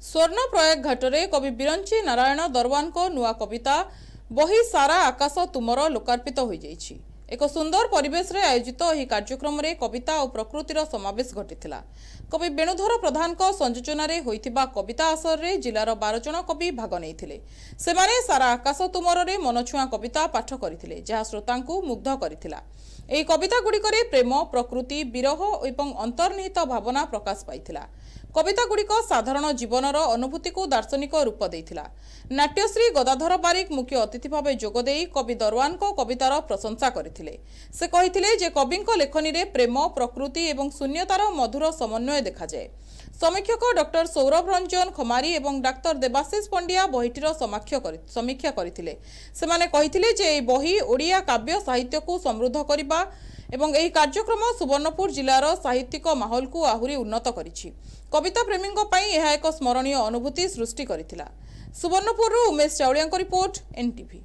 स्वर्ण प्रयाग घाटरे कवि बिरंची नारायण दरवान को नुआ कविता बही सारा आकाश तुमर लोकार्पित हो जाइछि। एक सुंदर परिवेश रे आयोजित यह कार्यक्रम रे कविता और प्रकृतिर समावेश घटिथिला। कवि वेणुधर प्रधान को संयोजन रे होइथिबा कविता आसर रे जिलार 12 जन कवि भाग नैथिले। सेमाने सारा आकाश तुमर रे मनछुआ कविता पाठ करथिले, जहा श्रोतांकु मुग्ध करथिला। एही कविता गुड़िकरे प्रेम, प्रकृति, विरह एवं अंतर्निहित भावना प्रकाश पाइथिला। कविता गुड़िक साधारण जीवनर अनुभूति को दार्शनिक रूप देइथिला। नाट्यश्री गदाधर बारिक मुख्य अतिथि भाव जोगदेई कवि दरवान को कवितार प्रशंसा करथिले। से कहिथिले जे कविंक लेखनी रे प्रेम, प्रकृति एवं शून्यतार मधुर समन्वय देखा जाए। समीक्षक डॉक्टर सौरभ रंजन खमारी एवं डाक्तर देवाशीष पंडिया बहीटीर समीक्षा करथिले। सेमाने कहिथिले जे एही बही ओडिया काव्य साहित्य को समृद्ध करिबा एवं एही कार्यक्रम सुवर्णपुर जिलार साहित्यिक माहौल को आहुरी उन्नत करिछि। कविता प्रेमींक पई यह एक स्मरणीय अनुभूति सृष्टि करिथिला। Suvarnapur Umesh Chawdiya report, NTV.